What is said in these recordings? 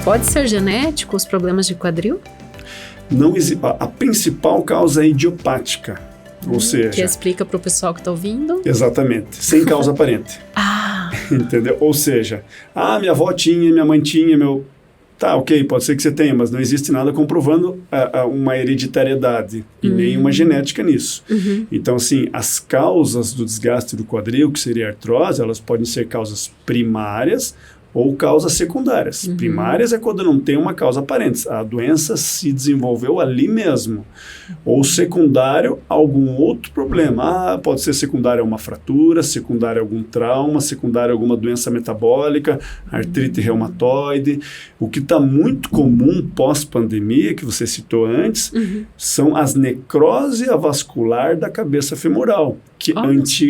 Pode ser genético os problemas de quadril? Não a principal causa é idiopática, ou seja... Que explica para o pessoal que está ouvindo. Exatamente, sem causa aparente. Entendeu? Ou seja, minha avó tinha, minha mãe tinha, Tá, ok, pode ser que você tenha, mas não existe nada comprovando uma hereditariedade e nem uma genética nisso. Então, assim, as causas do desgaste do quadril, que seria a artrose, elas podem ser causas primárias ou causas secundárias. Primárias é quando não tem uma causa aparente, a doença se desenvolveu ali mesmo. Ou secundário, algum outro problema. Pode ser secundário a uma fratura, secundário a algum trauma, secundário a alguma doença metabólica, artrite reumatoide. O que está muito comum pós-pandemia, que você citou antes, são as necrose avascular da cabeça femoral, que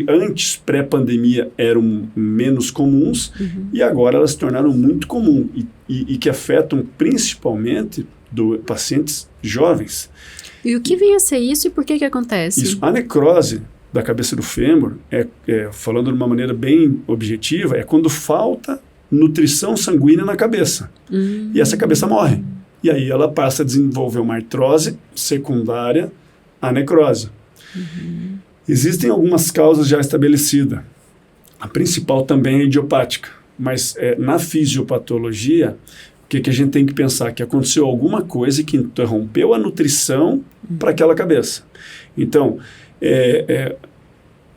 antes, pré-pandemia, eram menos comuns e agora elas se tornaram muito comuns e que afetam principalmente pacientes jovens. E o que vem a ser isso e por que acontece? Isso, a necrose da cabeça do fêmur, falando de uma maneira bem objetiva, é quando falta nutrição sanguínea na cabeça. E essa cabeça morre. E aí ela passa a desenvolver uma artrose secundária à necrose. Existem algumas causas já estabelecidas. A principal também é idiopática. Mas na fisiopatologia, o que a gente tem que pensar? Que aconteceu alguma coisa que interrompeu a nutrição para aquela cabeça. Então,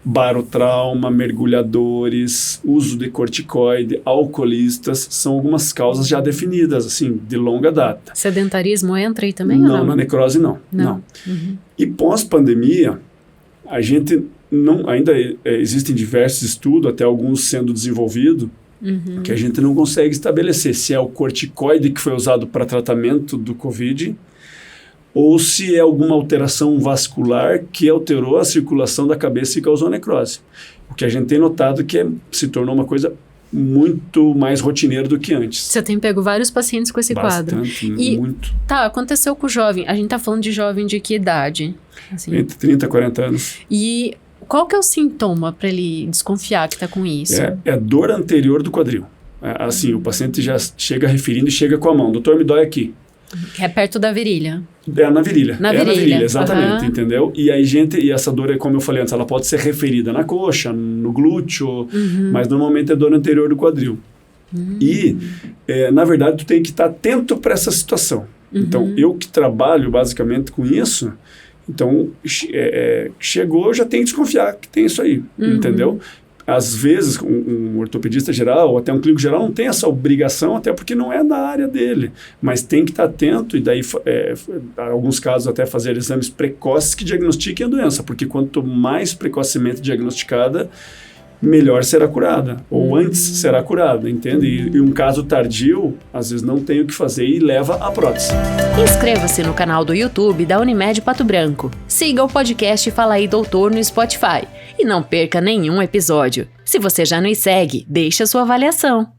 barotrauma, mergulhadores, uso de corticoide, alcoolistas, são algumas causas já definidas, assim, de longa data. Sedentarismo entra aí também? Não, na necrose não. E pós-pandemia, a gente ainda existem diversos estudos, até alguns sendo desenvolvidos, que a gente não consegue estabelecer se é o corticoide que foi usado para tratamento do COVID ou se é alguma alteração vascular que alterou a circulação da cabeça e causou necrose. O que a gente tem notado que se tornou uma coisa muito mais rotineira do que antes. Você tem pego vários pacientes com esse quadro. Muito. Tá, aconteceu com o jovem. A gente tá falando de jovem de que idade? Assim. Entre 30 e 40 anos. E qual que é o sintoma para ele desconfiar que está com isso? É dor anterior do quadril. Assim, o paciente já chega referindo e chega com a mão. Doutor, me dói aqui. Que é perto da virilha. Na virilha. Na virilha, exatamente, uhum. Entendeu? E aí, e essa dor, como eu falei antes, ela pode ser referida na coxa, no glúteo, mas normalmente é dor anterior do quadril. E, na verdade, tu tem que estar atento para essa situação. Então, eu que trabalho basicamente com isso, então, chegou, eu já tenho que desconfiar que tem isso aí, entendeu? Às vezes, um ortopedista geral, ou até um clínico geral, não tem essa obrigação, até porque não é da área dele. Mas tem que estar atento e daí, em alguns casos, até fazer exames precoces que diagnostiquem a doença. Porque quanto mais precocemente diagnosticada, melhor será curada. Ou antes será curada, entende? E um caso tardio, às vezes não tem o que fazer e leva à prótese. Inscreva-se no canal do YouTube da Unimed Pato Branco. Siga o podcast Fala aí Doutor no Spotify. E não perca nenhum episódio. Se você já nos segue, deixe a sua avaliação.